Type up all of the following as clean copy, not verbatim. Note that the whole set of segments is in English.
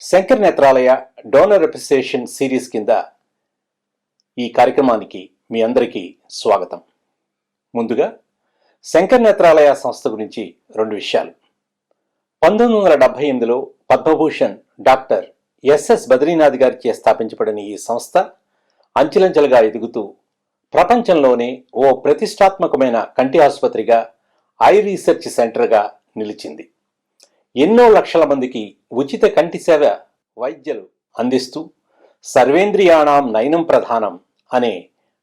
Shankar Netralaya donor appreciation series కింద ఈ కార్యక్రమానికి మీ అందరికీ స్వాగతం. ముందుగా శంకర్ నేత్రాలయ సంస్థ గురించి రెండు విషయాలు. 1978లో పద్మభూషణ్ డాక్టర్ ఎస్ఎస్ బద్రీనాథ్ గారిచే స్థాపించబడిన ఈ సంస్థ అంచెలంచెలుగా ఎదుగుతూ ప్రపంచంలోనే ఓ ప్రతిష్టాత్మకమైన కంటి ఆసుపత్రిగా, ఐ రీసెర్చ్ సెంటర్గా నిలిచింది. ఎన్నో లక్షల మందికి ఉచిత కంటి సేవ వైద్యులు అందిస్తూ సర్వేంద్రియాణం నయనం ప్రధానం అనే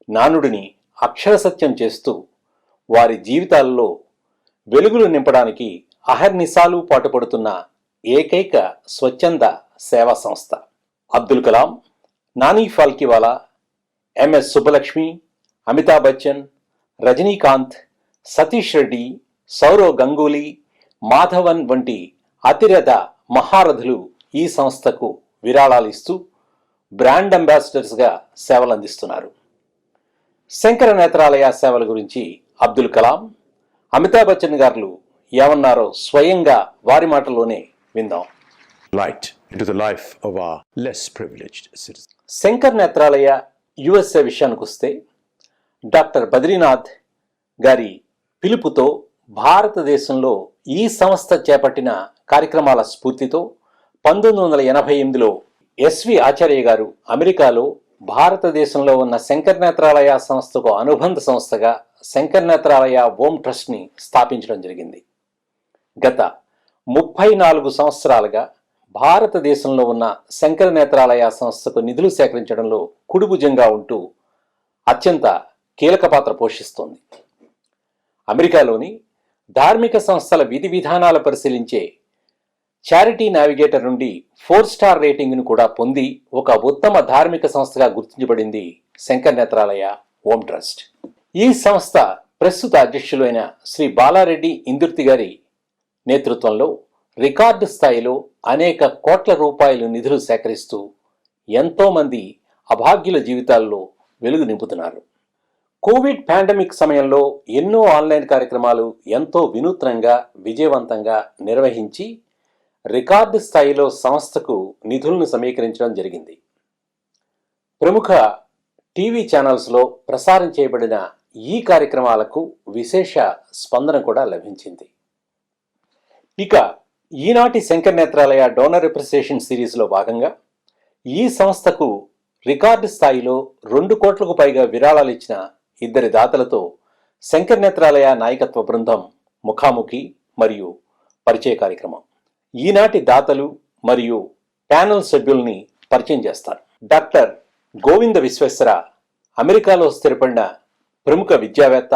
నానుడిని అక్షరసత్యం చేస్తూ వారి జీవితాల్లో వెలుగులు నింపడానికి అహర్నిశాలు పాటుపడుతున్న ఏకైక స్వచ్ఛంద సేవా సంస్థ. అబ్దుల్ కలాం, నానీ ఫాల్కివాలా, ఎంఎస్ సుబ్బలక్ష్మి, అమితాబ్ బచ్చన్, రజనీకాంత్, సతీష్ రెడ్డి, సౌరవ్ గంగూలీ, మాధవన్ వంటి అతిరథ మహారథులు ఈ సంస్థకు విరాళాలు ఇస్తూ బ్రాండ్ అంబాసిడర్స్గా సేవలు అందిస్తున్నారు. శంకర నేత్రాలయ సేవల గురించి అబ్దుల్ కలాం, అమితాబ్ బచ్చన్ గారు ఏమన్నారో స్వయంగా వారి మాటల్లోనే విందాం. Light into the life of our less privileged citizens. Shankar Netralaya USA విషయానికి వస్తే, డాక్టర్ బద్రీనాథ్ గారి పిలుపుతో భారతదేశంలో ఈ సంస్థ చేపట్టిన కార్యక్రమాల స్ఫూర్తితో 1988లో ఎస్వి ఆచార్య గారు అమెరికాలో భారతదేశంలో ఉన్న శంకర్ నేత్రాలయ సంస్థకు అనుబంధ సంస్థగా శంకర్ నేత్రాలయ ఓం ట్రస్ట్ని స్థాపించడం జరిగింది. గత 34 సంవత్సరాలుగా భారతదేశంలో ఉన్న శంకర నేత్రాలయ సంస్థకు నిధులు సేకరించడంలో కుడిభుజంగా ఉంటూ అత్యంత కీలక పాత్ర పోషిస్తోంది. అమెరికాలోని ధార్మిక సంస్థల విధి విధానాలు పరిశీలించే చారిటీ నావిగేటర్ నుండి 4 స్టార్ రేటింగ్ను కూడా పొంది ఒక ఉత్తమ ధార్మిక సంస్థగా గుర్తించబడింది శంకర్ నేత్రాలయ ఓం ట్రస్ట్. ఈ సంస్థ ప్రస్తుత అధ్యక్షులైన శ్రీ బాలారెడ్డి ఇందుర్తి గారి నేతృత్వంలో రికార్డు స్థాయిలో అనేక కోట్ల రూపాయలు నిధులు సేకరిస్తూ ఎంతోమంది అభాగ్యుల జీవితాల్లో వెలుగు నింపుతున్నారు. కోవిడ్ పాండమిక్ సమయంలో ఎన్నో ఆన్లైన్ కార్యక్రమాలు ఎంతో వినూత్నంగా, విజయవంతంగా నిర్వహించి రికార్డు స్థాయిలో సంస్థకు నిధులను సమీకరించడం జరిగింది. ప్రముఖ టీవీ ఛానల్స్లో ప్రసారం చేయబడిన ఈ కార్యక్రమాలకు విశేష స్పందన కూడా లభించింది. ఇక ఈనాటి శంకర్ నేత్రాలయ డోనర్ అప్రిసియేషన్ సిరీస్లో భాగంగా ఈ సంస్థకు రికార్డు స్థాయిలో 2 కోట్లకు పైగా విరాళాలు ఇచ్చిన 2 దాతలతో శంకర్ నేత్రాలయ నాయకత్వ బృందం ముఖాముఖి మరియు పరిచయ కార్యక్రమం. ఈనాటి దాతలు మరియు ప్యానల్ సభ్యుల్ని పరిచయం చేస్తారు. డాక్టర్ గోవింద విశ్వేశ్వర అమెరికాలో స్థిరపడిన ప్రముఖ విద్యావేత్త,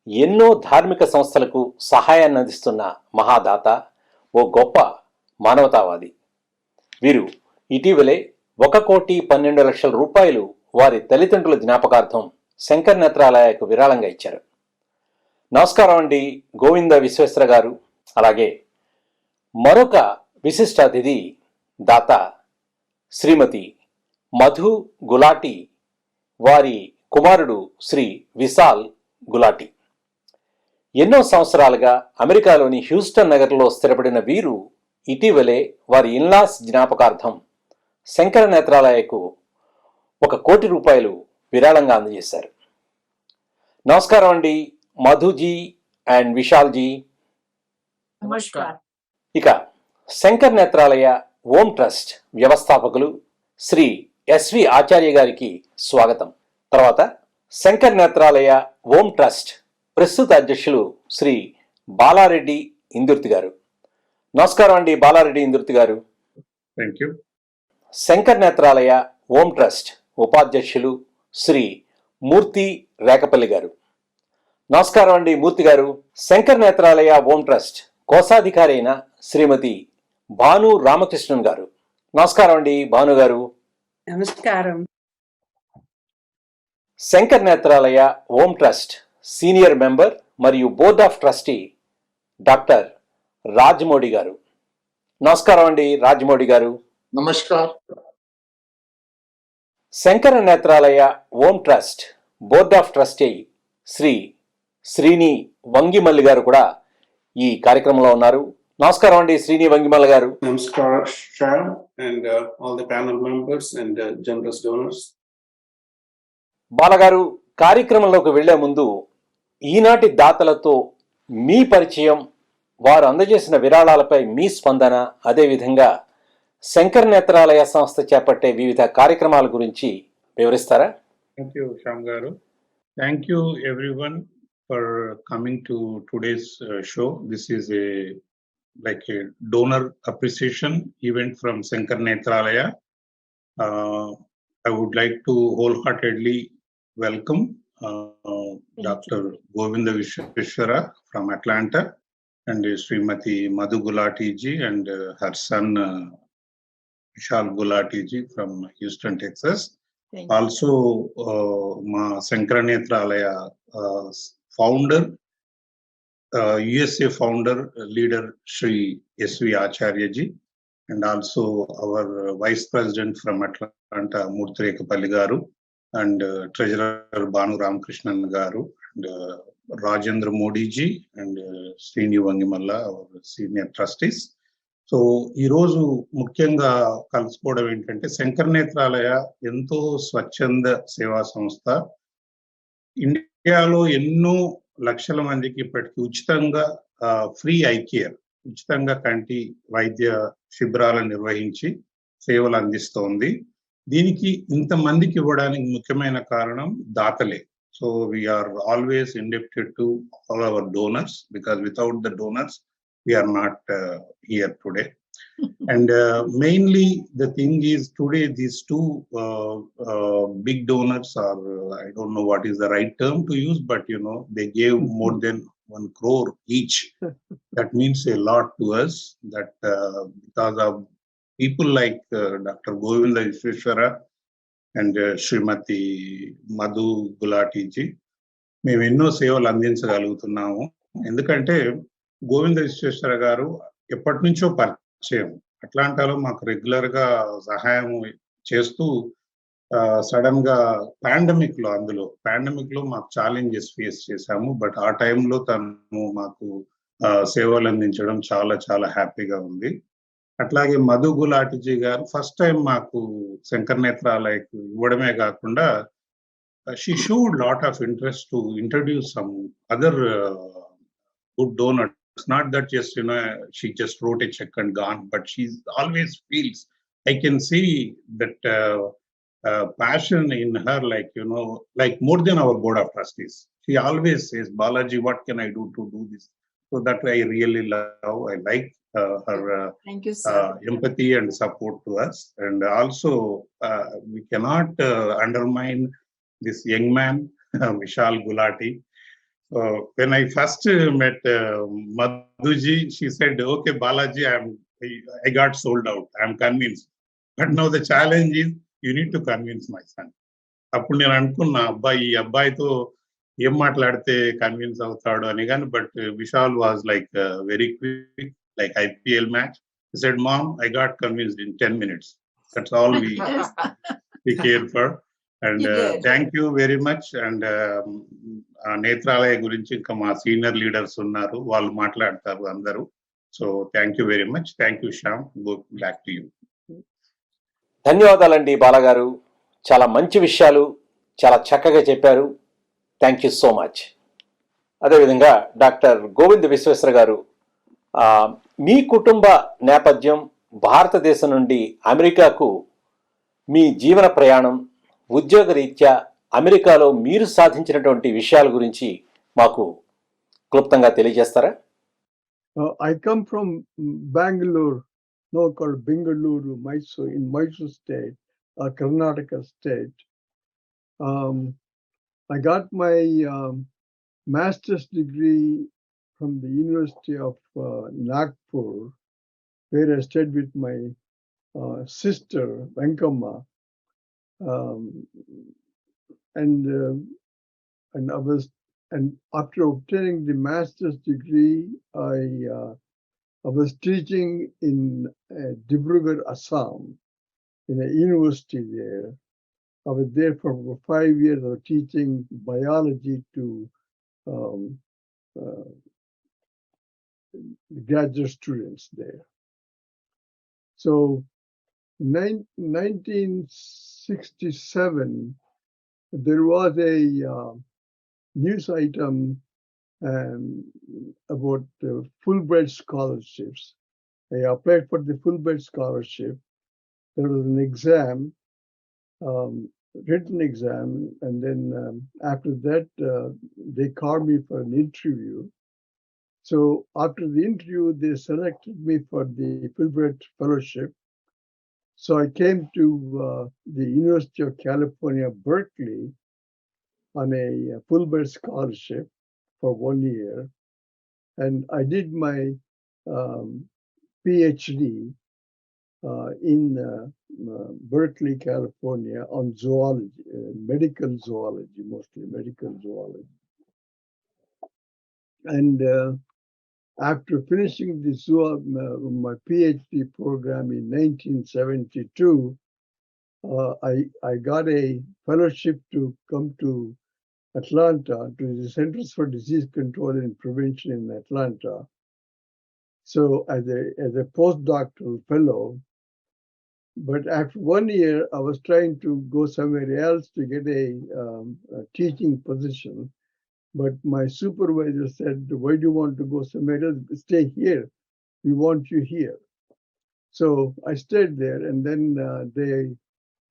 ఎన్నో ధార్మిక సంస్థలకు సహాయాన్ని అందిస్తున్న మహాదాత, ఓ గొప్ప మానవతావాది. వీరు ఇటీవలే 1,12,00,000 రూపాయలు వారి తల్లిదండ్రుల జ్ఞాపకార్థం శంకర్ నేత్రాలయకు విరాళంగా ఇచ్చారు. నమస్కారం అండి గోవింద విశ్వేశ్వర గారు. అలాగే మరొక విశిష్ట అతిథి దాత శ్రీమతి మధు గులాటి, వారి కుమారుడు శ్రీ విశాల్ గులాటి. ఎన్నో సంవత్సరాలుగా అమెరికాలోని హ్యూస్టన్ నగర్లో స్థిరపడిన వీరు ఇటీవలే వారి ఇన్లాస్ జ్ఞాపకార్థం శంకర నేత్రాలయకు 1 కోటి రూపాయలు విరాళంగా అందజేశారు. నమస్కారం అండి మధుజీ అండ్ విశాల్జీ. నమస్కారం. ఇక శంకర్ నేత్రాలయ ఓం ట్రస్ట్ వ్యవస్థాపకులు శ్రీ ఎస్వి ఆచార్య గారికి స్వాగతం. తర్వాత శంకర్ నేత్రాలయ ఓం ట్రస్ట్ ప్రస్తుత అధ్యక్షులు శ్రీ బాలారెడ్డి ఇందుర్తి గారు. నమస్కారం అండి బాలారెడ్డి ఇందుర్తి గారు. Thank you. Shankar Netralaya Om trust ఉపాధ్యక్షులు శ్రీ మూర్తి రేకపల్లి గారు. నమస్కారం అండి మూర్తి గారు. శంకర్ నేత్రాలయ ఓం ట్రస్ట్ కోశాధికారి అయిన శ్రీమతి భాను రామకృష్ణన్ గారు. నమస్కారం అండి భాను గారు. నమస్కారం. Shankar Netralaya Om trust senior member మరియు board of trustee doctor Rajamoudi గారు. నమస్కారం అండి రాజమౌడి గారు. నమస్కార్. Shankara Netralaya Om trust board of trustee Shri Srini Vangimalli గారు కూడా ఈ కార్యక్రమంలో ఉన్నారు. నమస్కారం అండి శ్రీని వంగిమల్ల గారు. Namaskar, Sham, and all the panel members and generous donors. బాలగారు, కార్యక్రమంలోకి వెళ్లే ముందు ఈనాటి దాతలతో మీ పరిచయం, వారు అందజేసిన విరాళాలపై మీ స్పందన, అదేవిధంగా శంకర్ నేత్రాలయ సంస్థ చేపట్టే వివిధ కార్యక్రమాల గురించి వివరిస్తారా? Thank you, Sham Garu. Thank you, everyone, for coming to today's show. This is a donor appreciation event from Sankara Nethralaya. I would like to wholeheartedly welcome Dr. Govinda Vishweshwara from Atlanta and Srimati Madhu Gulati ji and her son Vishal Gulati ji from Houston, Texas. Also, ma Sankara Nethralaya founder, USA founder, leader Shri SV Acharya ji, and also our Vice President from Atlanta, Murthirekapalli Garu, and Treasurer Banu Ramakrishnan Garu, and Rajendra Modi ji, and Srini Vangimalla, our Senior Trustees. So ఈరోజు ముఖ్యంగా కలుసుకోవడం ఏంటంటే శంకర్ నేత్రాలయ ఎంతో స్వచ్ఛంద సేవా సంస్థ. ఇండియాలో ఎన్నో లక్షల మందికి ఇప్పటికీ ఉచితంగా ఫ్రీ ఐ కేర్, ఉచితంగా కంటి వైద్య శిబిరాలను నిర్వహించి సేవలు అందిస్తోంది. దీనికి ఇంతమందికి ఇవ్వడానికి ముఖ్యమైన కారణం దాతలే. So we're always indebted to all our donors, because without the donors we are not here today. And mainly the thing is today these two big donors are, I don't know what is the right term to use, but you know, they gave more than 1 crore each. That means a lot to us, that because of people like Dr. Govinda Vishweshwara and Srimati Madhu Gulati ji, మేము ఎన్నో సేవలు అందించగలుగుతున్నాము. ఎందుకంటే గోవింద విశ్వేశ్వర గారు ఎప్పటి నుంచో పరిచయం, అట్లాంటాలో మాకు regular గా సహాయం చేస్తూ సడన్ గా పాండమిక్ లో మాకు ఛాలెంజెస్ ఫేస్ చేశాము. బట్ ఆ టైంలో తను మాకు సేవలు అందించడం చాలా చాలా హ్యాపీగా ఉంది. అట్లాగే మధు గులాటిజీ గారు ఫస్ట్ టైం మాకు శంకర్ నేత్రాలయకు ఇవ్వడమే కాకుండా she showed lot of interest to introduce some other good donors. It's not that just, you know, she just wrote a check and gone, but she always feels, I can see that passion in her, like, you know, like more than our board of trustees. She always says, Balaji, what can I do to do this? So that I really love. I like her Thank you, sir. Empathy and support to us. And also, we cannot undermine this young man, Vishal Gulati. When I first met Madhuji, she said, okay, Balaji, I got sold out. I'm convinced. But now the challenge is, you need to convince my son. అప్పుడు నేను అనుకున్నా, ఈ అబ్బాయితో ఏం మాట్లాడితే convince అవుతాడు అని. కానీ but Vishal was like very quick, like IPL match. He said, Mom, I got convinced in 10 minutes. That's all we cared for. And thank you very much. And Netralaya గురించి ఇంకా మా సీనియర్ లీడర్స్ ఉన్నారు, వాళ్ళు మాట్లాడతారు అందరూ. So thank you very much. Thank you Shyam. Go back to you. ధన్యవాదాలండి బాలగారు, చాలా మంచి విషయాలు చాలా చక్కగా చెప్పారు. Thank you so much. అదేవిధంగా డాక్టర్ గోవింద విశ్వేశ్వర గారు, మీ కుటుంబ నేపథ్యం, భారతదేశం నుండి అమెరికాకు మీ జీవన ప్రయాణం, ఉద్యోగరీత్యా అమెరికాలో మీరు సాధించినటువంటి విషయాల గురించి మాకు క్లుప్తంగా తెలియజేస్తారా? I come from Bangalore, now called Bengaluru, Mysore, in Mysore state, Karnataka state. I got my master's degree from the University of Nagpur, where I stayed with my sister, Venkamma. And after obtaining the master's degree, I was teaching in Dibrugarh, Assam, in a university there. I was there for 5 years of teaching biology to graduate students there. So 1967, there was a news item about Fulbright scholarships. I applied for the Fulbright scholarship. There was an exam, written exam, and then after that, they called me for an interview. So after the interview, they selected me for the Fulbright fellowship. So I came to the University of California, Berkeley, on a Fulbright scholarship for 1 year. And I did my PhD in Berkeley, California, on zoology, medical zoology, mostly medical zoology. And after finishing my PhD program in 1972, I got a fellowship to come to Atlanta, to the Centers for Disease Control and Prevention in Atlanta. So as a postdoctoral fellow, but after 1 year, I was trying to go somewhere else to get a teaching position. But my supervisor said, "Why do you want to go somewhere else? Stay here. We want you here." So I stayed there, and then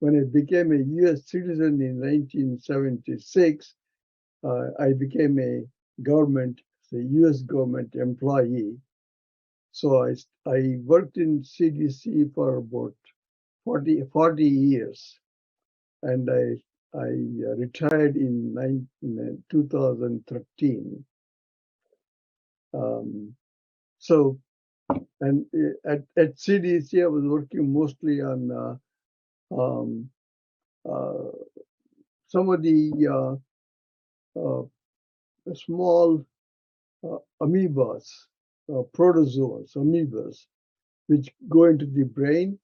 when I became a U.S. citizen in 1976, I became a U.S. government employee. So I worked in CDC for about 40 years, and I retired in 2013. So, and at CDC, I was working mostly on some of the small amoebas, protozoans, amoebas, which go into the brain,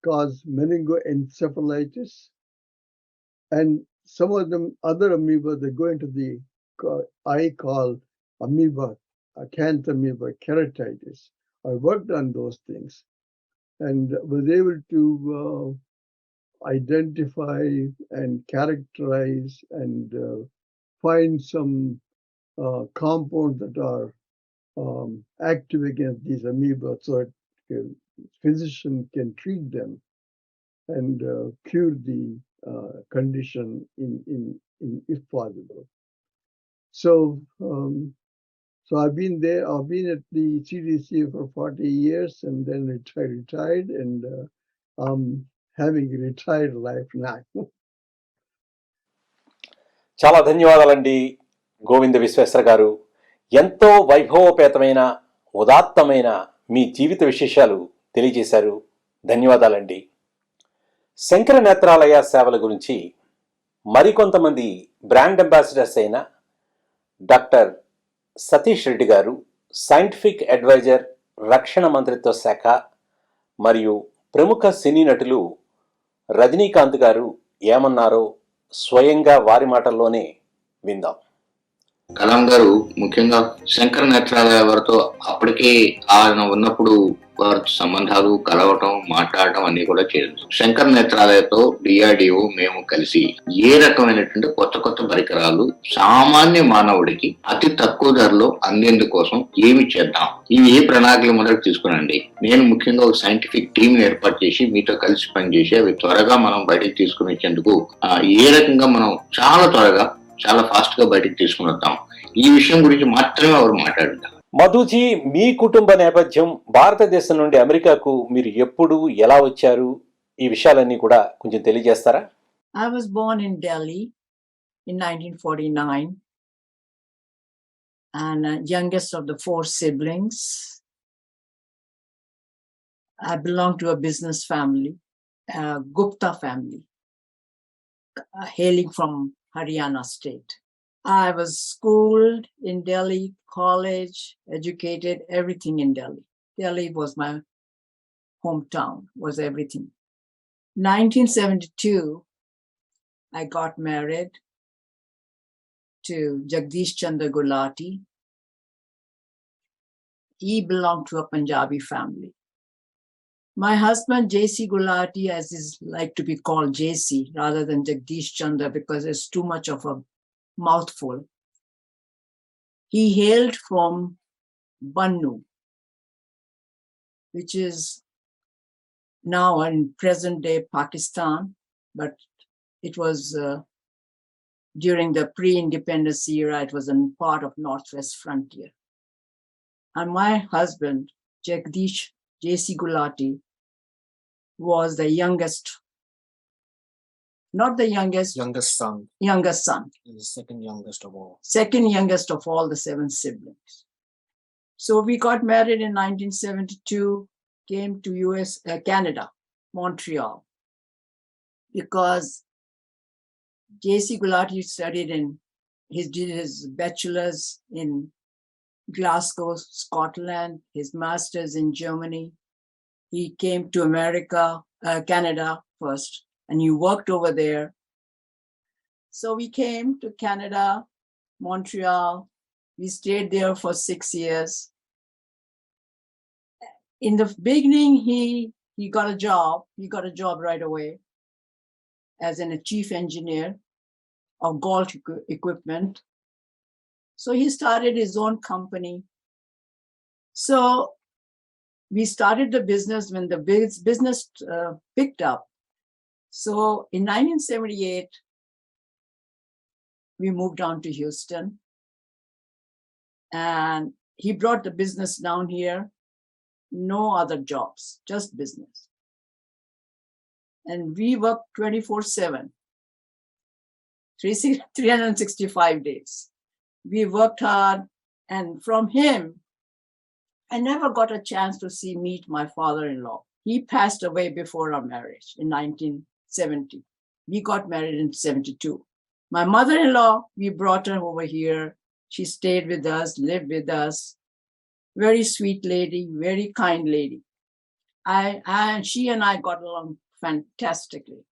cause meningoencephalitis, and some of them, other amoeba, they go into the eye, called amoeba, acanthamoeba keratitis. I worked on those things and was able to identify and characterize and find some compounds that are active against these amoeba, so a physician can treat them and cure the condition if possible. So I've been there. I've been at the CDC for 40 years, and then retired, and I'm having a retired life now. చాలా ధన్యవాదాలండి గోవింద విశ్వేశ్వర గారు. ఎంతో వైభవోపేతమైన ఉదాత్తమైన మీ జీవిత విశేషాలు తెలియజేశారు. ధన్యవాదాలండి. శంకర నేత్రాలయ సేవల గురించి మరికొంతమంది బ్రాండ్ అంబాసిడర్స్ అయిన డాక్టర్ సతీష్ రెడ్డి గారు, సైంటిఫిక్ అడ్వైజర్, రక్షణ మంత్రిత్వ శాఖ, మరియు ప్రముఖ సినీ నటులు రజనీకాంత్ గారు ఏమన్నారో స్వయంగా వారి మాటల్లోనే విందాం. కలాం గారు ముఖ్యంగా శంకర నేత్రాలయ వారితో అప్పటికే ఆయన ఉన్నప్పుడు వారి సంబంధాలు కలవటం, మాట్లాడటం అన్ని కూడా చేయడం. శంకర నేత్రాలయతో డిఆర్డిఓ మేము కలిసి ఏ రకమైనటువంటి కొత్త పరికరాలు సామాన్య మానవుడికి అతి తక్కువ ధరలో అందేందుకోసం ఏమి చేద్దాం, ఇవి ఏ ప్రణాళికలు మొదలు తీసుకునండి. నేను ముఖ్యంగా ఒక సైంటిఫిక్ టీమ్ ఏర్పాటు చేసి మీతో కలిసి పనిచేసి అవి త్వరగా మనం బయటకు తీసుకుని వచ్చేందుకు ఏ రకంగా మనం చాలా త్వరగా, చాలా ఫాస్ట్ గా బయటకు తీసుకుని వద్దాం, ఈ విషయం గురించి మాత్రమే వారు మాట్లాడుతారు. మధుజీ, మీ కుటుంబ నేపథ్యం, భారతదేశం నుండి అమెరికాకు మీరు ఎప్పుడు ఎలా వచ్చారు, ఈ విషయాలన్నీ కూడా కొంచెం తెలియజేస్తారా? I was born in Delhi in 1949 and youngest of the 4 siblings. I belong to a business family, Gupta family, hailing from Haryana state. I was schooled in Delhi, college, educated, everything in Delhi. Delhi was my hometown, was everything. 1972, I got married to Jagdish Chandra Gulati. he belonged to a Punjabi family. My husband, J.C. Gulati, as is like to be called J.C. rather than Jagdish Chandra because it's too much of a mouthful. He hailed from Bannu, which is now in present day Pakistan, but it was during the pre-independence era, it was a part of Northwest frontier. And my husband, Jagdish J.C. Gulati, was the youngest, not the youngest, Youngest son. youngest son, He's the second youngest of all. second youngest of all the 7 siblings. So we got married in 1972, came to Canada, Montreal, because J.C. Gulati studied did his bachelor's in Glasgow, Scotland, his master's in Germany. He came to Canada first, and he worked over there. So we came to Canada, Montreal. We stayed there for 6 years. In the beginning, he got a job. He got a job right away as a chief engineer of golf equipment. So he started his own company. So we started the business when the business picked up. So in 1978, we moved down to Houston. And he brought the business down here. No other jobs, just business. And we worked 24/7, 365 days. We worked hard. And from him, I never got a chance to meet my father-in-law. He passed away before our marriage in 1970. We got married in 72. My mother-in-law, we brought her over here. She stayed with us, lived with us. Very sweet lady, very kind lady. She and I got along fantastically.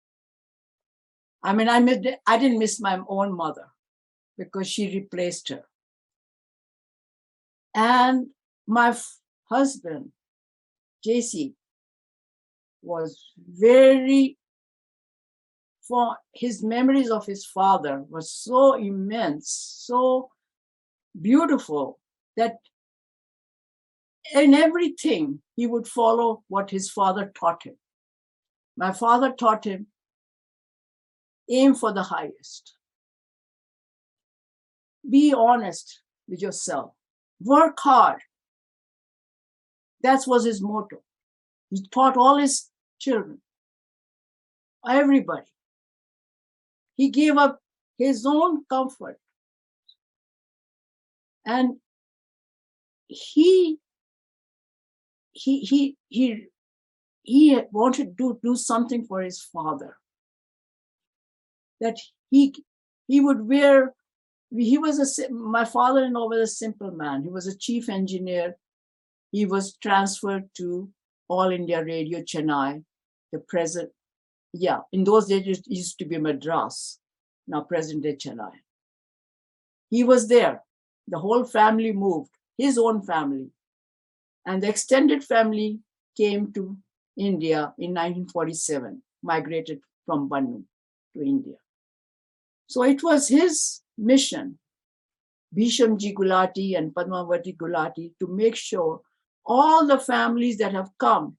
I mean, I didn't miss my own mother because she replaced her. And my husband, JC, was for his memories of his father was so immense, so beautiful that in everything he would follow what his father taught him. My father taught him, aim for the highest. Be honest with yourself. Work hard. That was his motto. He taught all his children, everybody. He gave up his own comfort. And he wanted to do something for his father. That he would wear. My father-in-law was a simple man. He was a chief engineer. He was transferred to All India Radio Chennai, the present. Yeah, in those days it used to be Madras, now present day Chennai. He was there. The whole family moved, his own family. And the extended family came to India in 1947, migrated from Bannu to India. So it was his mission, Bhishamji Gulati and Padmavati Gulati, to make sure all the families that have come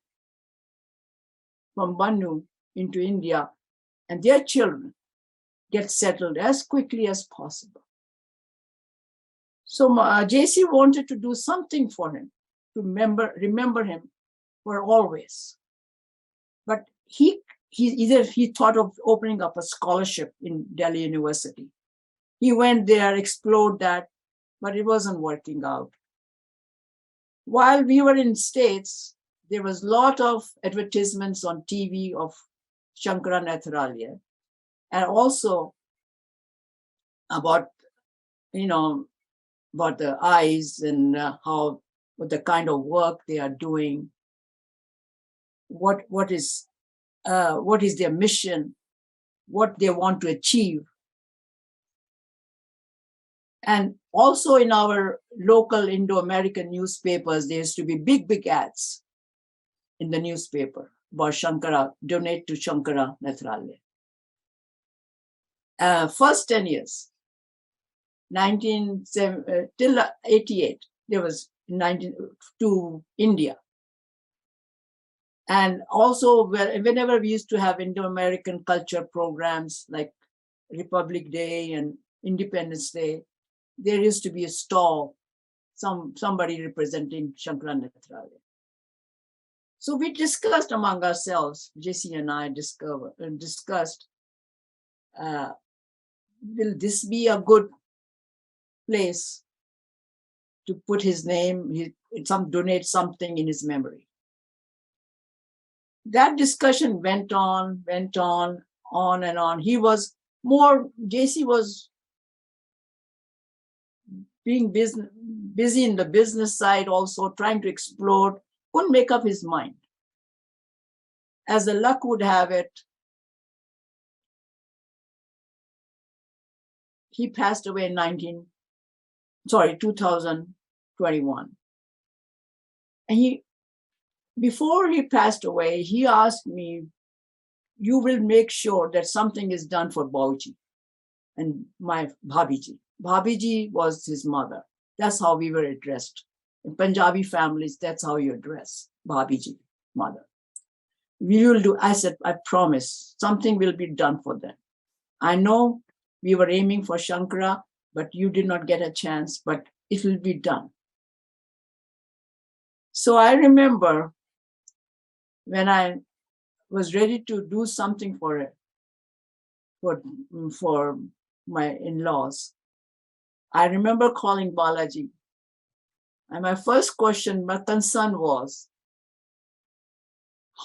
from Bannu into India and their children get settled as quickly as possible. So JC wanted to do something for him, to remember him for always. But he thought of opening up a scholarship in Delhi University. He went there, explored that, but it wasn't working out. While we were in States, there was a lot of advertisements on TV of Sankara Nethralaya, and also about the eyes and what the kind of work they are doing, what is their mission, what they want to achieve. And also in our local Indo-American newspapers, there used to be big ads in the newspaper about Shankara, donate to Sankara Nethralaya. First 10 years, till 88, there was 19 to India. And also whenever we used to have Indo-American culture programs like Republic Day and Independence Day, there used to be a stall, somebody representing Sankara Nethralaya. So we discussed among ourselves, JC and I discussed, will this be a good place to put his name, donate something in his memory? That discussion went on and on. JC was being busy in the business side, also trying to explore, couldn't make up his mind. As the luck would have it, he passed away in 2021. And before he passed away, he asked me, you will make sure that something is done for Bauji and my Bhabiji. Bhabiji was his mother. That's how we were addressed. In Punjabi families, that's how you address Bhabiji, mother. We will do, I said, I promise, something will be done for them. I know we were aiming for Shankara, but you did not get a chance, but it will be done. So I remember when I was ready to do something for my in-laws, I remember calling Balaji. And my first question, my concern was,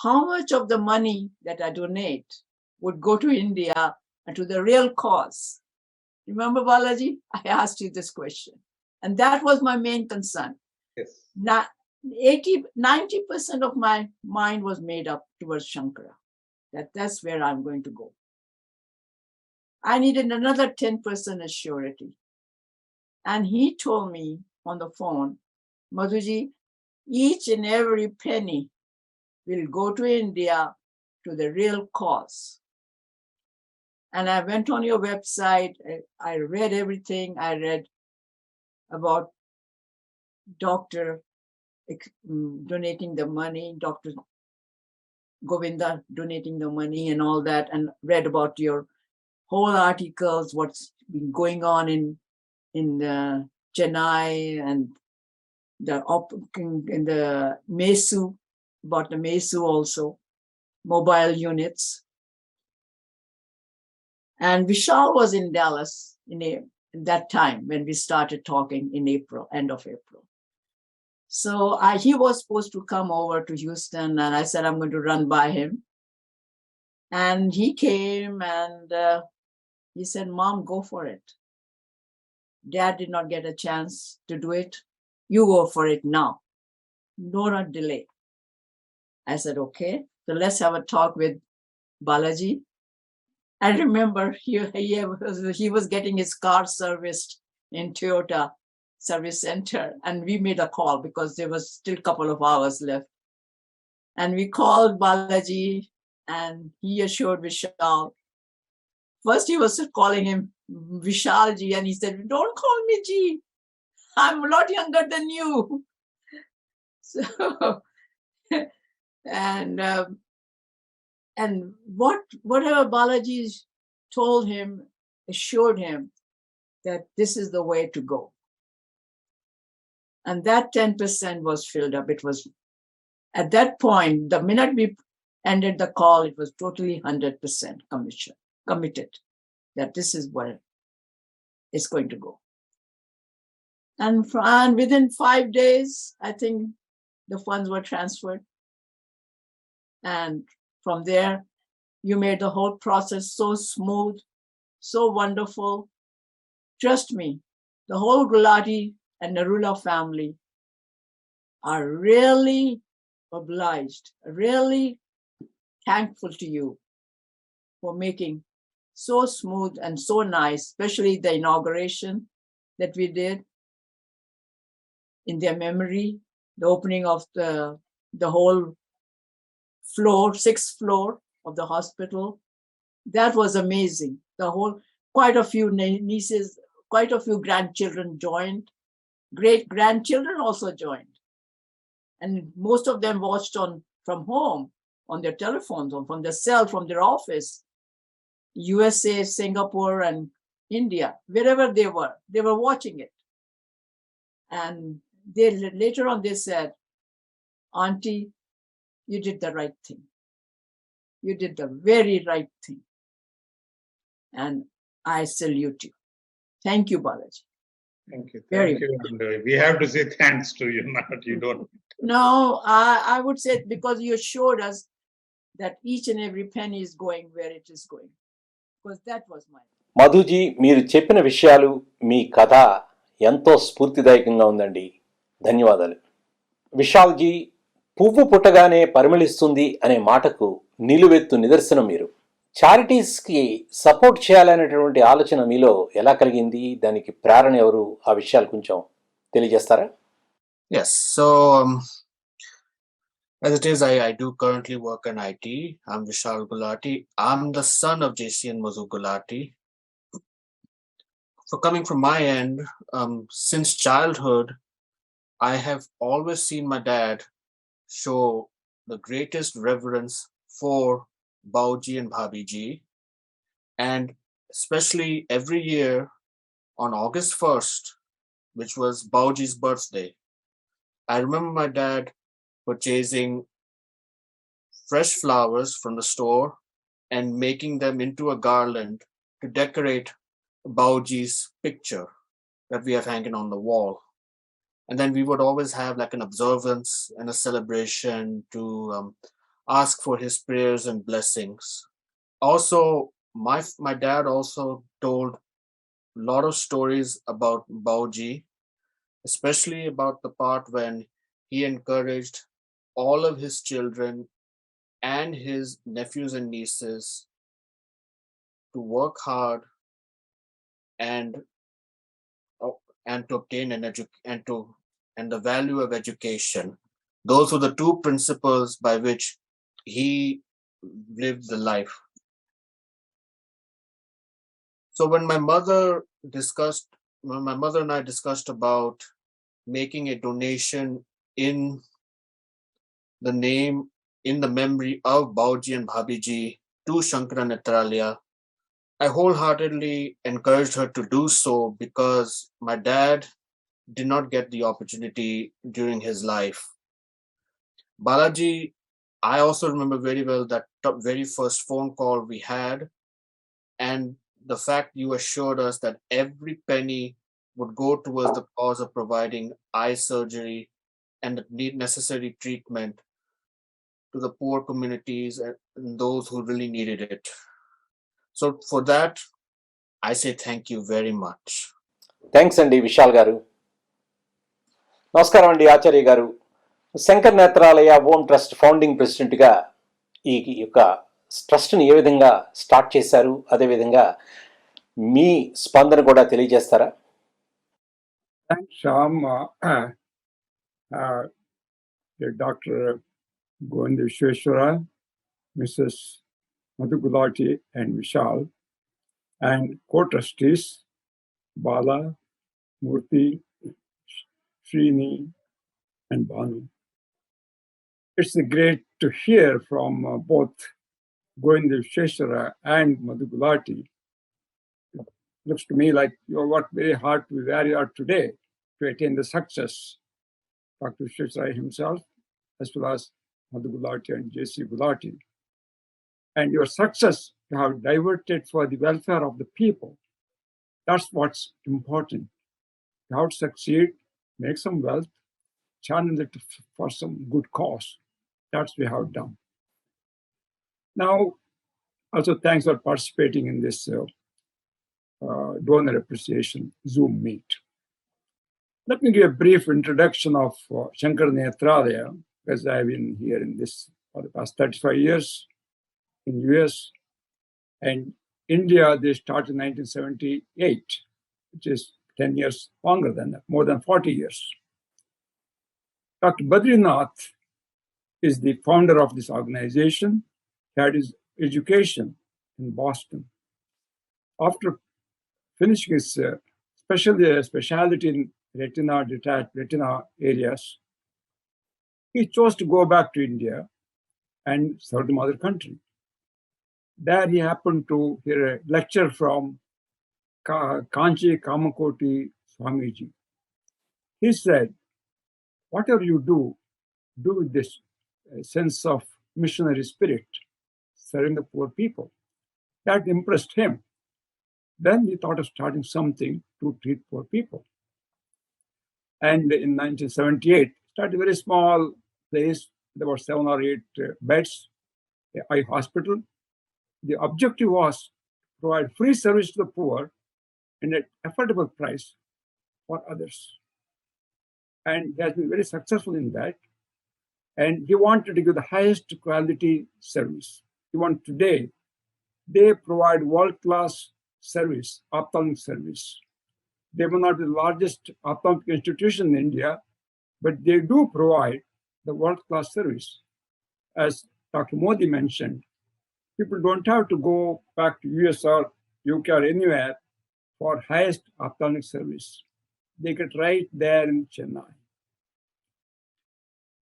how much of the money that I donate would go to India and to the real cause? Remember, Balaji? I asked you this question. And that was my main concern. Yes. 90% of my mind was made up towards Shankara. That's where I'm going to go. I needed another 10% as surety. And he told me on the phone, Madhuji, each and every penny will go to India to the real cause. And I went on your website. I read everything. I read about Dr. donating the money, Dr. Govinda donating the money and all that, and read about your whole articles, what's been going on in Chennai and in the Mesu, about the Mesu also, mobile units. And Vishal was in Dallas in that time when we started talking in April, end of April. So he was supposed to come over to Houston, and I said, I'm going to run by him. And he came and he said, Mom, go for it. Dad did not get a chance to do it. You go for it now. No, not delay. I said, okay. So let's have a talk with Balaji. I remember he was getting his car serviced in Toyota Service Center, and we made a call because there was still a couple of hours left. And we called Balaji, and he assured Vishal. First, he was calling him Vishalji, and he said, don't call me Ji. I'm a lot younger than you. So, and whatever Balaji told him, assured him that this is the way to go. And that 10% was filled up. It was, at that point, the minute we ended the call, it was totally 100% committed that this is where it's going to go. And within 5 days, I think the funds were transferred. And from there, you made the whole process so smooth, so wonderful. Trust me, the whole Gulati and Narula family are really obliged, really thankful to you for making so smooth and so nice, especially the inauguration that we did in their memory, the opening of the whole floor, 6th floor of the hospital. That was amazing. Quite a few nieces, quite a few grandchildren joined. Great grandchildren also joined. And most of them watched from home, on their telephones, or from their cell, from their office. USA, Singapore, and India, wherever they were watching it. And later on they said, Auntie, you did the right thing. You did the very right thing. And I salute you. Thank you, Balaji. Thank you. Very Thank you. And we have to say thanks to you, not you don't. No, I would say because you assured us that each and every penny is going where it is going. Because that was my. మధుజీ, మీరు చెప్పిన విషయాలు, మీ కథ ఎంతో స్ఫూర్తిదాయకంగా ఉందండి. ధన్యవాదాలు. విశాల్జీ, పువ్వు పుట్టగానే పరిమళిస్తుంది అనే మాటకు నిలువెత్తు నిదర్శనం మీరు. చారిటీస్కి సపోర్ట్ చేయాలనేటువంటి ఆలోచన మీలో ఎలా కలిగింది? దానికి ప్రేరణ ఎవరు? ఆ విషయాలు కొంచెం తెలియజేస్తారా? Yes. So, as it is, I do currently work in IT. I'm Vishal Gulati. I'm the son of JC and Madhu Gulati. So coming from my end, since childhood, I have always seen my dad show the greatest reverence for Bauji and Bhabiji. And especially every year on August 1st, which was Bauji's birthday, I remember my dad purchasing fresh flowers from the store and making them into a garland to decorate Bauji's picture that we have hanging on the wall. And then we would always have like an observance and a celebration to ask for his prayers and blessings. Also, my dad also told a lot of stories about Bauji, especially about the part when he encouraged all of his children and his nephews and nieces to work hard and to obtain and the value of education. Those were the two principles by which he lived the life. So when my mother and I discussed about making a donation in the memory of Bauji and Bhabiji to Sankara Nethralaya, I wholeheartedly encouraged her to do so because my dad did not get the opportunity during his life. Balaji, I also remember very well that very first phone call we had, and the fact you assured us that every penny would go towards the cause of providing eye surgery and the necessary treatment to the poor communities and those who really needed it. So for that, I say thank you very much. Thanks అండి విశాల్ గారు. నమస్కారం అండి ఆచార్య గారు. Shankar Netralaya Om trust founding ప్రెసిడెంట్గా ఈ యొక్క ట్రస్ట్ని ఏ విధంగా start చేశారు, అదేవిధంగా మీ స్పందన కూడా తెలియజేస్తారా? Thanks, Shyam. Dr. Govind Vishweshwara, Mrs. Madhu Gulati and Vishal, and co-trustees Bala, Murthy, Srini, and Banu. It's great to hear from both Govind Vishweshwara and Madhu Gulati. It looks to me like you worked very hard to where you are today to attain the success. Dr. Vishweshwara himself, as well as Madhu Gulati and J.C. Gulati. And your success you have diverted for the welfare of the people. That's what's important. You have to succeed, make some wealth, channel it for some good cause. That's what we have done. Now, also thanks for participating in this donor appreciation Zoom meet. Let me give a brief introduction of Sankara Nethralaya, because I've been here in this for the past 35 years in US. And India, they started in 1978, which is 10 years longer than that, more than 40 years. Dr. Badrinath is the founder of this organization. He had his education in Boston. After finishing his specialty in retina, detached retina areas, he chose to go back to India and serve the mother country. There he happened to hear a lecture from Kanchi Kamakoti Swamiji. He said, whatever you do with this sense of missionary spirit, serving the poor people. That impressed him. Then he thought of starting something to treat poor people. And in 1978, started a very small place, there were 7 or 8 beds, an eye hospital. The objective was to provide free service to the poor and at affordable price for others. And he has been very successful in that. And he wanted to give the highest quality service. He wanted today, they provide world-class service, ophthalmic service. They may not be the largest ophthalmic institution in India, but they do provide the world-class service. As Dr. Modi mentioned, people don't have to go back to US or UK or anywhere for highest ophthalmic service. They get right there in Chennai.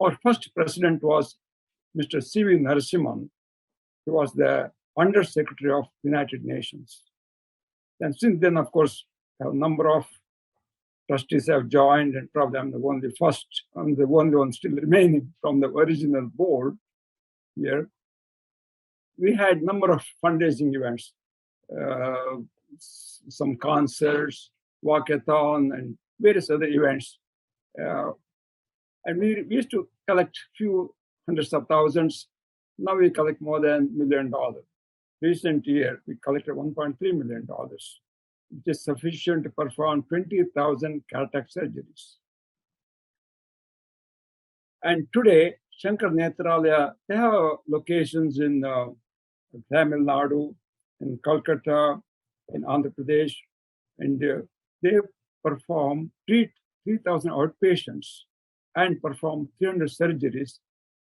Our first president was Mr. C.V. Narasimhan. He was the Under Secretary of the United Nations. And since then, of course, a number of trustees have joined, and probably I'm the only one still remaining from the original board here. We had a number of fundraising events, some concerts, walkathon, and various other events. And we used to collect few hundreds of thousands. Now we collect more than $1 million. Recent year, we collected $1.3 million, which is sufficient to perform 20,000 cataract surgeries. And today, Sankara Nethralaya, they have locations in Tamil Nadu, in Kolkata, in Andhra Pradesh, and they treat 3,000 outpatients and perform 300 surgeries,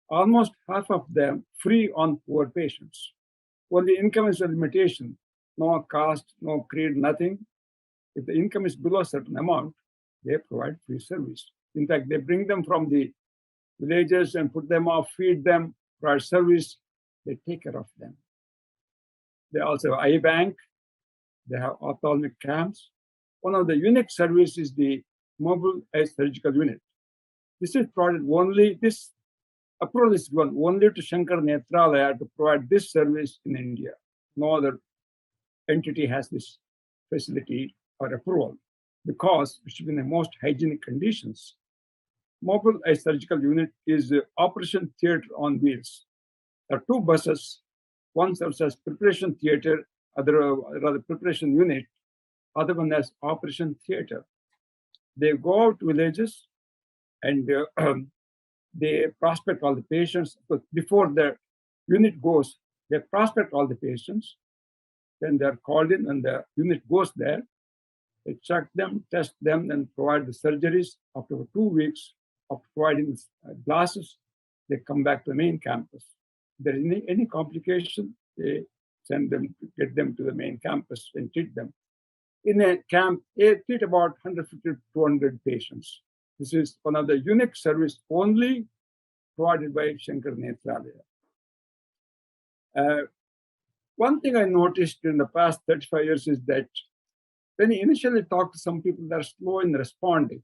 almost half of them free on poor patients. Only income is a limitation, no caste, no creed, nothing. If the income is below a certain amount, they provide free service. In fact, they bring them from the villages and put them off, feed them, provide service, they take care of them. They also have eye bank, they have ophthalmic camps. One of the unique services is the mobile eye surgical unit. This is provided only, this approval is given only to Sankara Nethralaya to provide this service in India. No other entity has this facility or approval because it should be in the most hygienic conditions. Mobile eye surgical unit is the operation theater on wheels. There are 2 buses. One serves as preparation theater, rather preparation unit, other one as operation theater. They go out to villages and they prospect all the patients. But before the unit goes, they prospect all the patients. Then they're called in and the unit goes there. They check them, test them, and provide the surgeries. After 2 weeks of providing glasses, they come back to the main campus. If there is any complication, they send them, get them to the main campus and treat them. In a camp, they treat about 150 to 200 patients. This is one of the unique service only provided by Sankara Nethralaya. One thing I noticed in the past 35 years is that when you initially talk to some people, they're slow in responding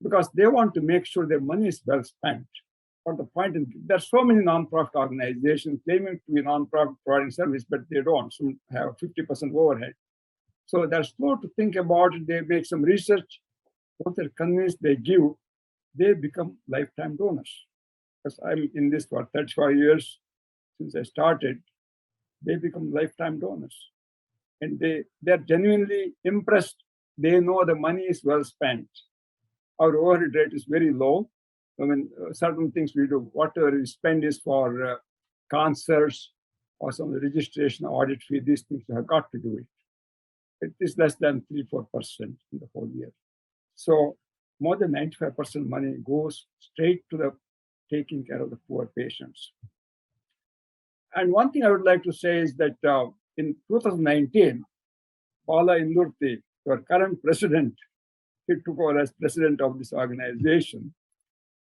because they want to make sure their money is well spent. But the point is, there are so many nonprofit organizations claiming to be nonprofit providing service, but they don't. Some have 50% overhead. So they're slow to think about it. They make some research. Once they're convinced, they give, they become lifetime donors. Because I'm in this for 35 years since I started, they become lifetime donors. And they're genuinely impressed. They know the money is well spent. Our overhead rate is very low. I mean, certain things we do, whatever we spend is for concerts or some registration, audit fee, these things, you have got to do it. It is less than 3-4% in the whole year. So more than 95% money goes straight to the taking care of the poor patients. And one thing I would like to say is that in 2019, Bala Indurti, our current president, he took over as president of this organization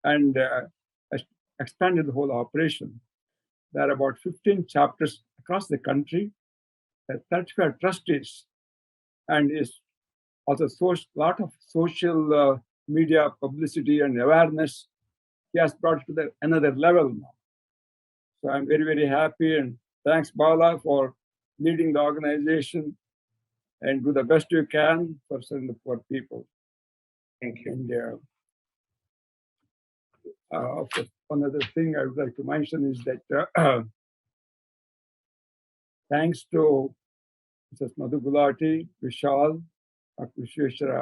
and expanded the whole operation. There are about 15 chapters across the country, 35 trustees, and is also a lot of social media publicity and awareness. He has brought it to another level now. So I'm very, very happy, and thanks, Bala, for leading the organization, and do the best you can for serving the poor people. Thank you. And one other thing I would like to mention is that thanks to Mrs. Madhu Gulati, Vishal, Dr. Vishweshwara,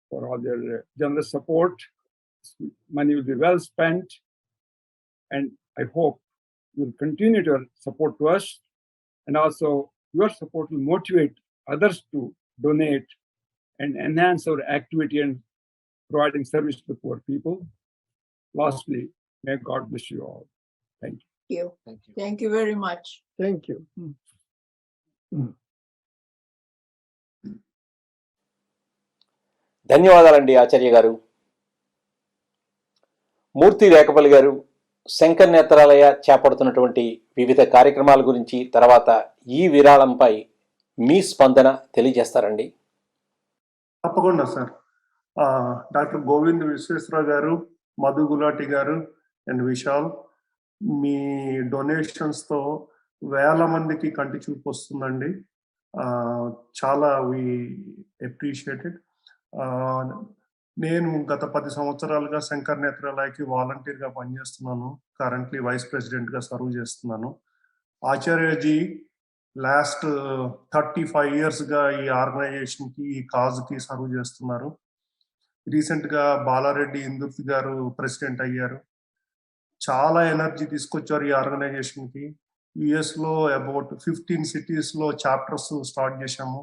for all their generous support. Money will be well spent, and I hope you will continue to support to us, and also your support will motivate others to donate and enhance our activity and providing service to the poor people. Lastly, may God bless you all. Thank you. Thank you. Thank you very much. Thank you. ధన్యవాదాలండి ఆచార్య గారు. మూర్తి రేఖపల్లి గారు శంకర్ నేత్రాలయ చేపడుతున్నటువంటి వివిధ కార్యక్రమాల గురించి, తర్వాత ఈ విరాళంపై మీ స్పందన తెలియజేస్తారండి. తప్పకుండా సార్. డాక్టర్ గోవింద్ విశ్వేశ్వర గారు, మధు గులాటి గారు అండ్ విశాల్, మీ డొనేషన్స్తో వేల మందికి కంటి చూపు వస్తుందండి. చాలా వి అప్రిషియేటెడ్. నేను గత 10 సంవత్సరాలుగా శంకర్ నేత్రాలయకి వాలంటీర్గా పనిచేస్తున్నాను. కరెంట్లీ వైస్ ప్రెసిడెంట్గా సర్వ్ చేస్తున్నాను. ఆచార్యజీ లాస్ట్ 35 ఇయర్స్గా ఈ ఆర్గనైజేషన్కి, ఈ కాజ్కి సర్వ్ చేస్తున్నారు. రీసెంట్గా బాలారెడ్డి ఇందుర్తి గారు ప్రెసిడెంట్ అయ్యారు. చాలా ఎనర్జీ తీసుకొచ్చారు ఈ ఆర్గనైజేషన్కి. యుఎస్లో అబౌట్ 15 సిటీస్లో చాప్టర్స్ స్టార్ట్ చేశాము.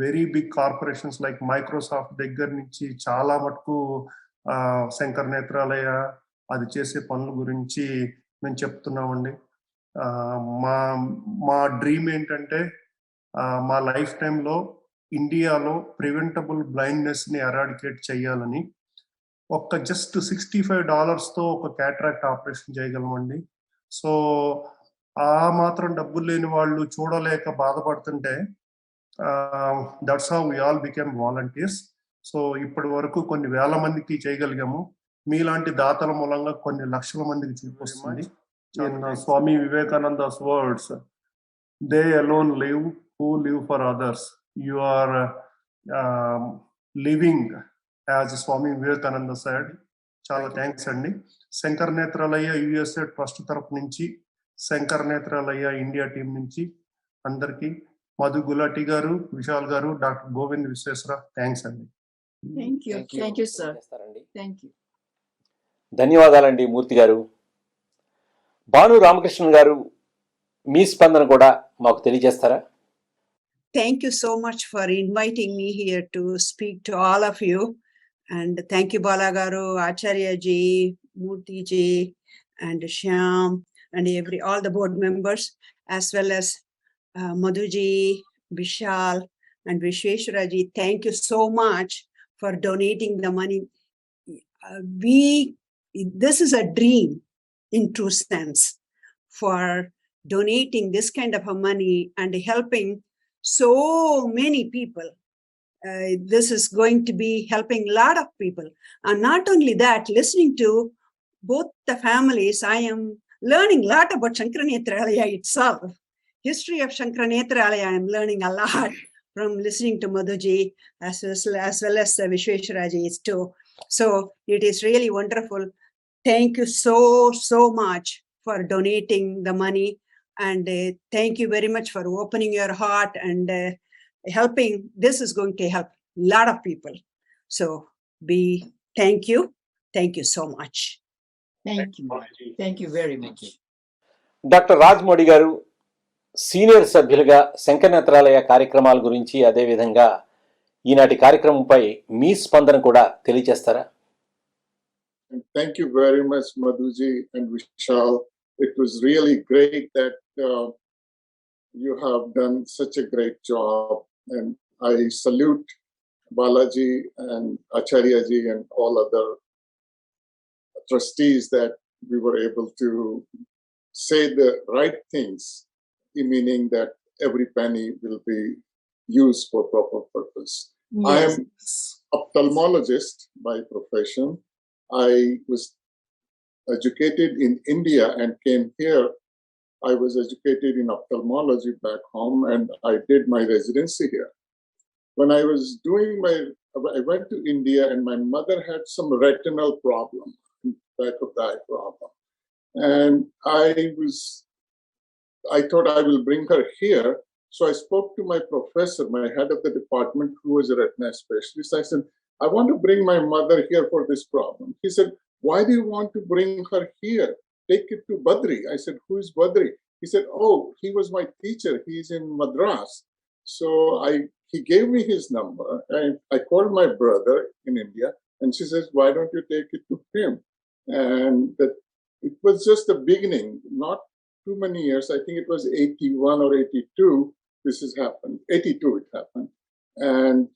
Very big corporations like Microsoft దగ్గర నుంచి చాలా మటుకు శంకర్ నేత్రాలయ అది చేసే పనుల గురించి మేము చెప్తున్నామండి. మా డ్రీమ్ ఏంటంటే మా లైఫ్ టైంలో ఇండియాలో ప్రివెంటబుల్ బ్లైండ్నెస్ని ఎరాడికేట్ చేయాలని. జస్ట్ $65తో ఒక క్యాటరాక్ట్ ఆపరేషన్ చేయగలమండి. సో ఆ మాత్రం డబ్బులు లేని వాళ్ళు చూడలేక బాధపడుతుంటే that's how we all became volunteers. So ఇప్పటి వరకు కొన్ని వేల మందికి చేయగలిగాము. మీలాంటి దాతల మూలంగా కొన్ని లక్షల మందికి చూపిస్తుంది. స్వామి వివేకానంద's words, they alone live who live for others. You are living as Swami Vivekananda said. చాలా థ్యాంక్స్ అండి. శంకర్ నేత్రాలయ యుఎస్ఏ ట్రస్ట్ తరపు నుంచి, శంకర్ నేత్రాలయ ఇండియా టీం నుంచి అందరికీ, మధు గులాటి గారు, విశాల్ గారు, డాక్టర్ గోవింద్ విశ్వేశ్వర, థ్యాంక్స్ అండి. Thank you, sir. Thank you. ధన్యవాదాలండి మూర్తి గారు. భాను రామకృష్ణన్ గారు, మీ స్పందన కూడా మాకు తెలియజేస్తారా? Thank you so much for inviting me here to speak to all of you. And thank you, Balagaru, Acharya ji, Murthy ji, and Shyam, and all the board members, as well as Madhu ji, Vishal, and Vishweshwara ji. Thank you so much for donating the money. This is a dream in true sense, for donating this kind of a money and helping so many people. This is going to be helping a lot of people. And not only that, listening to both the families, I am learning a lot about Sankara Nethralaya itself. History of Sankara Nethralaya, I am learning a lot from listening to Madhuji as well as Vishweshwara ji too. So it is really wonderful. Thank you so much for donating the money. And thank you very much for opening your heart and helping. This is going to help a lot of people. So thank you. Thank you so much. Thank you. Thank you very much. Doctor Rajmodi గారు, senior సభ్యులుగా శంకర్ నేత్రాలయ కార్యక్రమాల గురించి, అదేవిధంగా ఈనాటి కార్యక్రమంపై మీ స్పందన కూడా తెలియజేస్తారా? Thank you very much, Madhuji and Vishal. It was really great that you have done such a great job, and I salute Balaji and Acharyaji and all other trustees that we were able to say the right things, meaning that every penny will be used for proper purpose. I am ophthalmologist by profession. I was educated in India and came here. I was educated in ophthalmology back home, and I did my residency here. When I was I went to India, and my mother had some retinal problem, back of the eye problem. And I thought I will bring her here. So I spoke to my professor, my head of the department, who was a retina specialist. I said, I want to bring my mother here for this problem. He said, why do you want to bring her here? Take it to Badri. I said, who is Badri? He said, oh, he was my teacher. He's in Madras. So he gave me his number, and I called my brother in India, and she says, why don't you take it to him? And it was just the beginning, not too many years. I think it was 81 or 82. This has happened. 82 it happened. And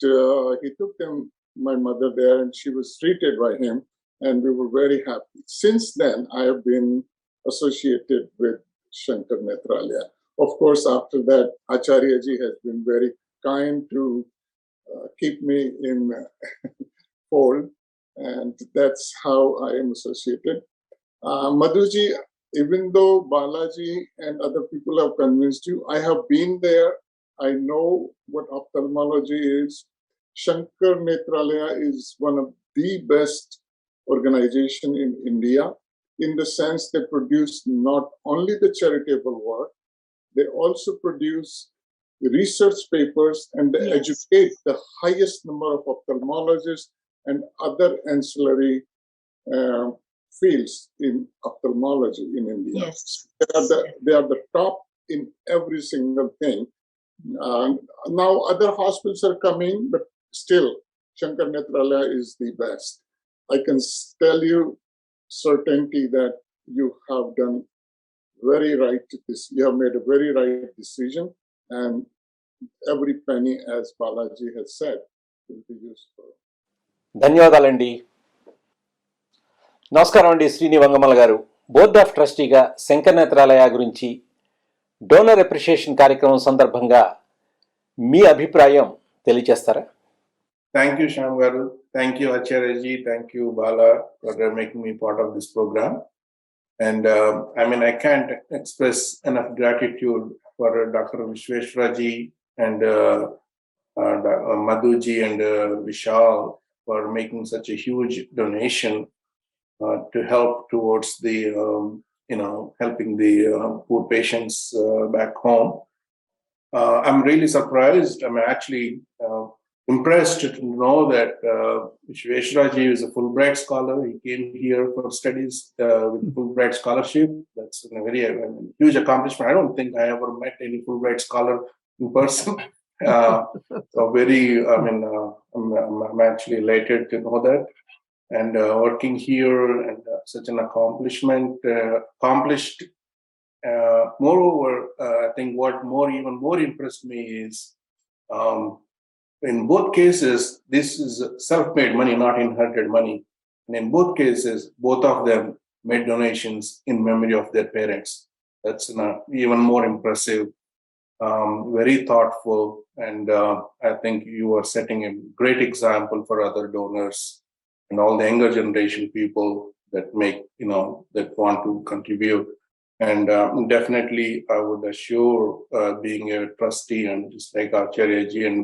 he took my mother there, and she was treated by him, and we were very happy. Since then, I have been associated with Sankara Nethralaya. Of course, after that, Acharyaji has been very kind to keep me in fold, and that's how I am associated. Madhuji, even though Balaji and other people have convinced you, I have been there. I know what ophthalmology is. Sankara Nethralaya is one of the best organization in India, in the sense they produce not only the charitable work, they also produce research papers, and they educate the highest number of ophthalmologists and other ancillary fields in ophthalmology in India. Yes. They are the top in every single thing. Now other hospitals are coming, but still Sankara Nethralaya is the best. I can tell you certainty that you have done very right. You have made a very right decision, and every penny, as Balaji has said, will be useful. ధన్యవాదాలండి. నమస్కారం అండి శ్రీని వంగమల గారు. Board of ట్రస్టీగా Shankara Netralaya గురించి donor appreciation కార్యక్రమం సందర్భంగా మీ అభిప్రాయం తెలియజేస్తారా? Thank you, Shyam Garu. Thank you, Acharyaji. Thank you, Bala, for making me part of this program. And I can't express enough gratitude for Dr. Vishweshwaraji and Madhuji and Vishal for making such a huge donation to help towards the, helping the poor patients back home. I'm really surprised. I'm actually impressed to know that Vishweshwaraji is a Fulbright scholar. He came here for studies with Fulbright scholarship. That's a very huge accomplishment. I don't think I ever met any Fulbright scholar in person. So I'm actually elated to know that. And working here and such an accomplished. Moreover, I think what even more impressed me is in both cases, this is self-made money, not inherited money. And in both cases, both of them made donations in memory of their parents. That's even more impressive, very thoughtful. And I think you are setting a great example for other donors and all the younger generation people that that want to contribute. And definitely, I would assure, being a trustee, and just like Acharyaji and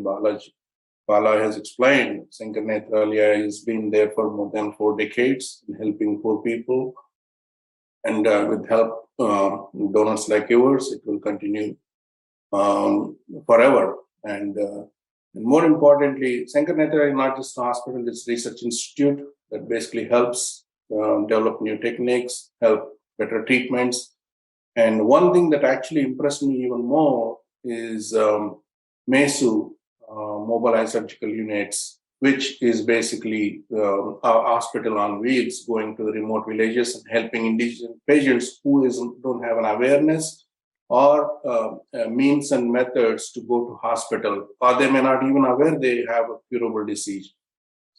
Bala has explained, Sankara Nethralaya has been there for more than 4 decades in helping poor people. And with help, donors like yours, it will continue forever. And more importantly, Sankara Nethralaya is not just a hospital, it's a research institute that basically helps develop new techniques, help better treatments. And one thing that actually impressed me even more is MESU, mobilized surgical units, which is basically a hospital on wheels going to the remote villages and helping indigenous patients who don't have an awareness or means and methods to go to hospital, or they may not even aware they have a curable disease.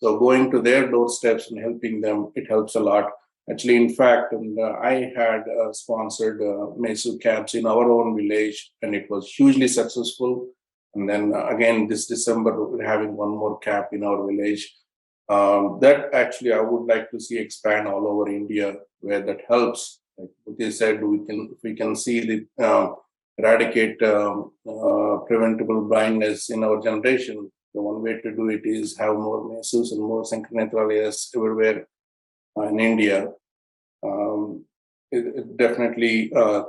So going to their doorsteps and helping them, it helps a lot. Actually, in fact, I had sponsored Mesu camps in our own village, and it was hugely successful. And then again, this December, we're having one more camp in our village. That actually I would like to see expand all over India, where that helps. Like what you said, we can see the eradicate preventable blindness in our generation. The one way to do it is have more Mesus and more Sankara Nethralaya's everywhere in India. Definitely,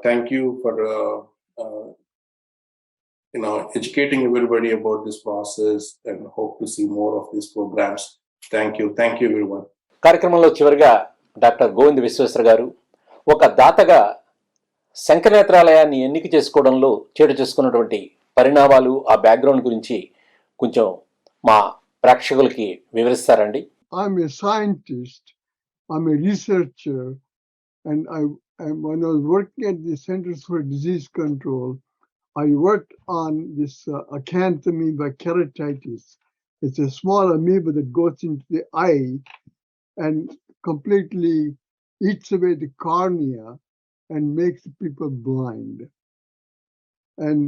thank you for educating everybody about this process, and hope to see more of these programs. Thank you everyone. కార్యక్రమంలో చివరిగా doctor Govind Visweswara గారు ఒక దాతగా శంకర నేత్రాలయాన్ని ఎన్నిక చేసుకోవడంలో చేటు చేసుకున్నటువంటి పరిణామాలు, ఆ బ్యాక్గ్రౌండ్ గురించి కొంచెం మా ప్రేక్షకులకి వివరిస్తారండి? I'm a scientist, I'm a researcher, and when I was working at the Centers for Disease Control, I worked on this acanthamoeba keratitis. It's a small amoeba that goes into the eye and completely eats away the cornea and makes people blind. And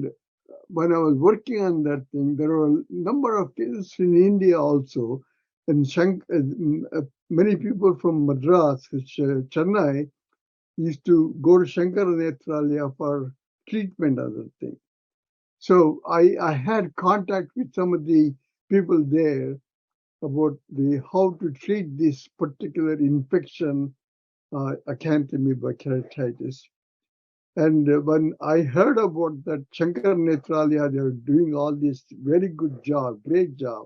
when I was working on that thing, there were a number of cases in India also. And many people from Madras, Chennai, used to go to Sankara Nethralaya for treatment of the thing. So I had contact with some of the people there about how to treat this particular infection, acanthamoeba keratitis. And when I heard about that Sankara Nethralaya, they were doing all this very good job, great job.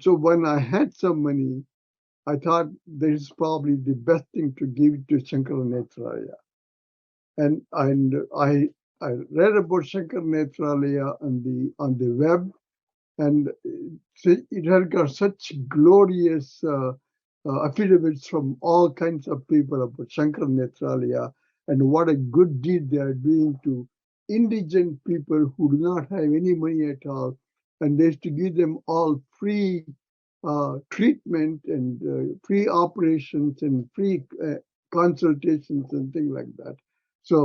So when I had some money, I thought this is probably the best thing to give it to Sankara Nethralaya. And I read about Sankara Nethralaya on the web, and it had got such glorious affidavits from all kinds of people about Sankara Nethralaya and what a good deed they are doing to indigent people who do not have any money at all. And they used to give them all free treatment and free operations and free consultations and things like that. So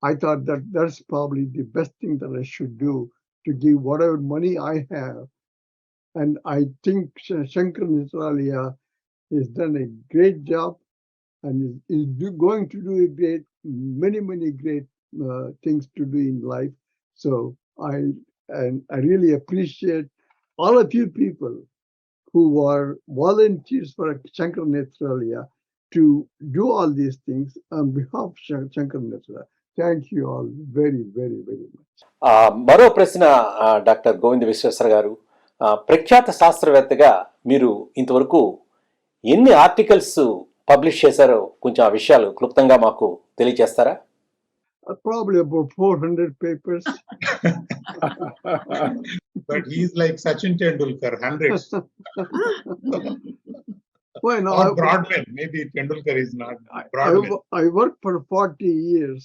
I thought that that's probably the best thing that I should do, to give whatever money I have. And I think Sankara Nethralaya has done a great job and is going to do many great things to do in life. So I really appreciate all of you people who are volunteers for Sankara Nethralaya to do all these things on behalf of Sankara Nethralaya. Thank you all very, very, very much. మరో ప్రశ్న doctor Govind Visweswara గారు, ప్రఖ్యాత శాస్త్రవేత్తగా మీరు ఇంతవరకు ఎన్ని articles publish చేశారో కొంచెం ఆ విషయాలు క్లుప్తంగా మాకు తెలియజేస్తారా? Probably about 400 papers. But he's like Sachin Tendulkar, hundreds. Well, no, Or Broadway, maybe Tendulkar is not Broadway. I worked for 40 years.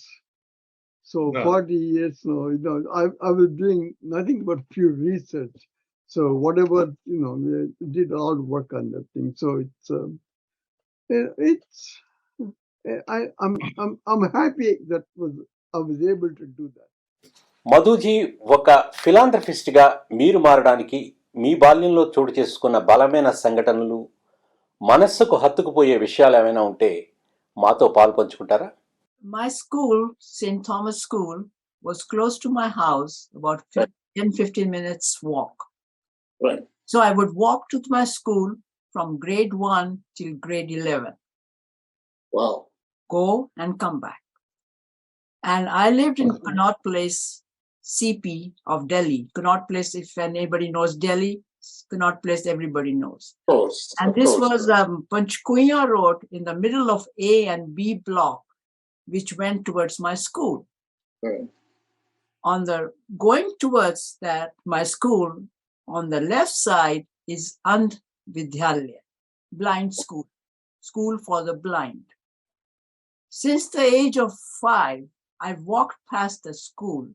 So No. 40 years, I was doing nothing but pure research. So whatever, did all work on that thing. So I'm happy that I was able to do that. మధుజీ, ఒక ఫిలాంథ్రపిస్ట్గా మీరు మారడానికి మీ బాల్యంలో చోటు చేసుకున్న బలమైన సంఘటనలు, మనస్సుకు హత్తుకుపోయే విషయాలు ఏమైనా ఉంటే మాతో పాల్పంచుకుంటారా? My school, St. Thomas School, was close to my house, about 10-15 minutes walk. Right. So I would walk to my school from grade 1 till grade 11. Wow. Go and come back. And I lived in Connaught Place, CP of Delhi. Connaught Place, if anybody knows Delhi, Connaught Place everybody knows. Of course. And of this course. was Panchkuya Road in the middle of A and B block, which went towards my school. Right. On the going towards that, my school, On the left side is Andh Vidyalaya, blind school, school for the blind. Since the age of 5, I walked past the school.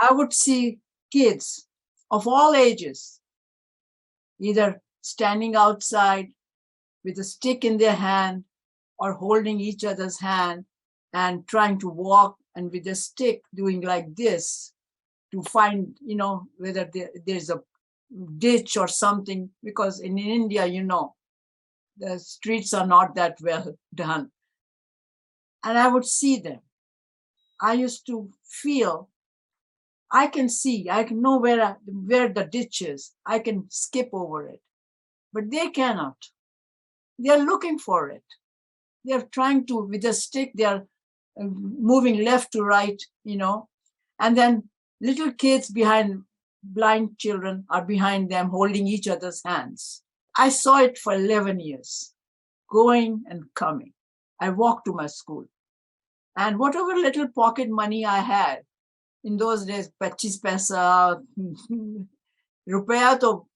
I would see kids of all ages, either standing outside with a stick in their hand or holding each other's hand and trying to walk, and with a stick doing like this to find, whether there's a ditch or something, because in India, the streets are not that well done. And I would see them. I used to feel, I can know where the ditch is. I can skip over it. But they cannot. They are looking for it. They are trying to, with a stick, they are moving left to right, and then little kids behind, blind children are behind them holding each other's hands. I saw it for 11 years, going and coming. I walked to my school. And whatever little pocket money I had, in those days, 25 paisa, rupaya, to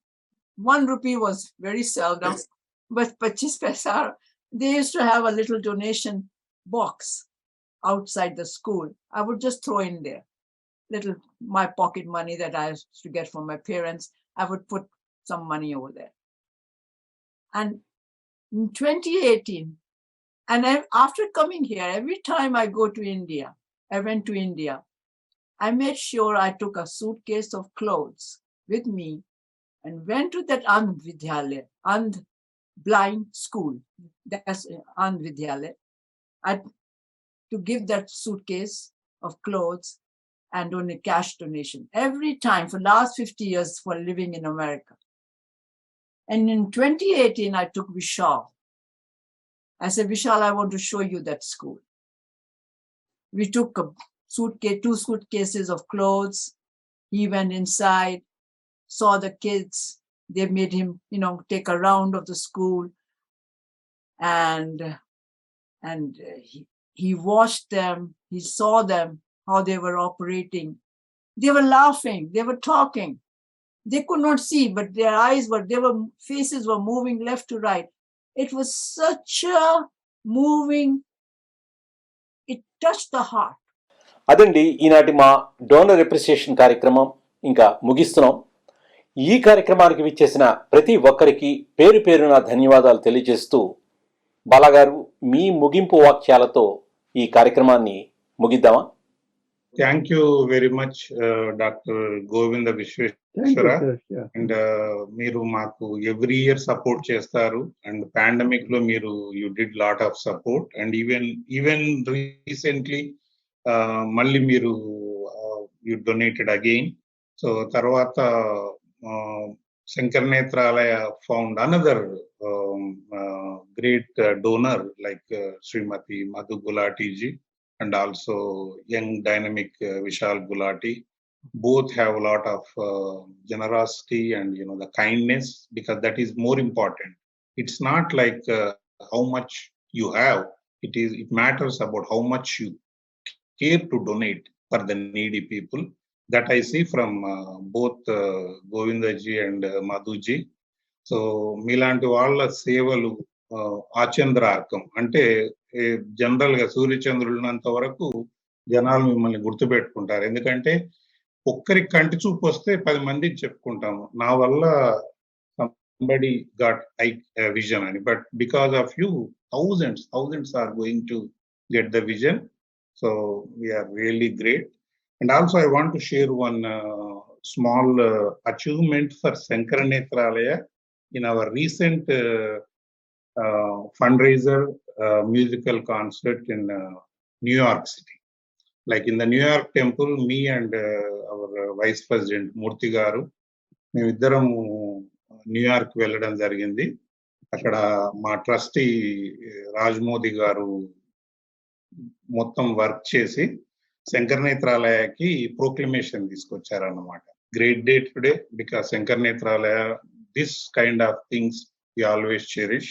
1 rupee was very seldom, but 25 paisa, they used to have a little donation box outside the school. I would just throw in there my pocket money that I used to get from my parents. I would put some money over there. And in 2018, and after coming here, every time I went to India, I made sure I took a suitcase of clothes with me and went to that Andh Vidyalaya, Andh blind school. That's Andh Vidyalaya. To give that suitcase of clothes and only cash donation every time for last 50 years for living in America. And in 2018, I took Vishal. I said, Vishal, I want to show you that school. We took a suitcase, 2 suitcases of clothes. He went inside, saw the kids. They made him, take a round of the school. And he watched them. He saw them, how they were operating. They were laughing. They were talking. They could not see, but their faces were moving left to right. It was such a moving, it touched the heart. అదండి ఈనాటి మా donor appreciation కార్యక్రమం ఇంకా ముగిస్తున్నాం. ఈ కార్యక్రమానికి విచ్చేసిన ప్రతి ఒక్కరికి పేరు పేరున ధన్యవాదాలు తెలియజేస్తూ బాలాగారు మీ ముగింపు వాక్యాలతో ఈ కార్యక్రమాన్ని ముగిద్దామా? Thank you very much, Dr. Govinda Vishweshwara. And మీరు మాకు ఎవ్రీ ఇయర్ సపోర్ట్ చేస్తారు. అండ్ పాండమిక్ లో you did lot of support. And even recently మళ్ళీ you donated again. So తర్వాత Sankara Nethralaya found another great donor like Srimati Madhu Gulati ji and also young dynamic Vishal Gulati. Both have a lot of generosity and the kindness, because that is more important. It's not like how much you have. It matters about how much you care to donate for the needy people. That I see from both Govinda ji and Madhu ji. So మీలాంటి వాళ్ళ సేవలు ఆచంద్రార్కం. అంటే general గా సూర్యచంద్రులు ఉన్నంత వరకు జనాలు మిమ్మల్ని గుర్తుపెట్టుకుంటారు. ఎందుకంటే ఒక్కరికి కంటి చూపు వస్తే 10 మందికి చెప్పుకుంటాము, నా వల్ల somebody got vision అని. But because of you, thousands are going to get the vision. So we are really great. And also I want to share one small achievement for Sankara Nethralaya in our recent fundraiser musical concert in New York City. Like in the New York temple, me and our vice president Murthy garu, మేమిద్దరం New York వెళ్ళడం జరిగింది. అక్కడ మా trustee రాజమోది గారు మొత్తం work చేసి శంకర నేత్రాలయకి proclamation తీసుకొచ్చారన్నమాట. Great day today, because Shankara Netralaya, this kind of things we always cherish.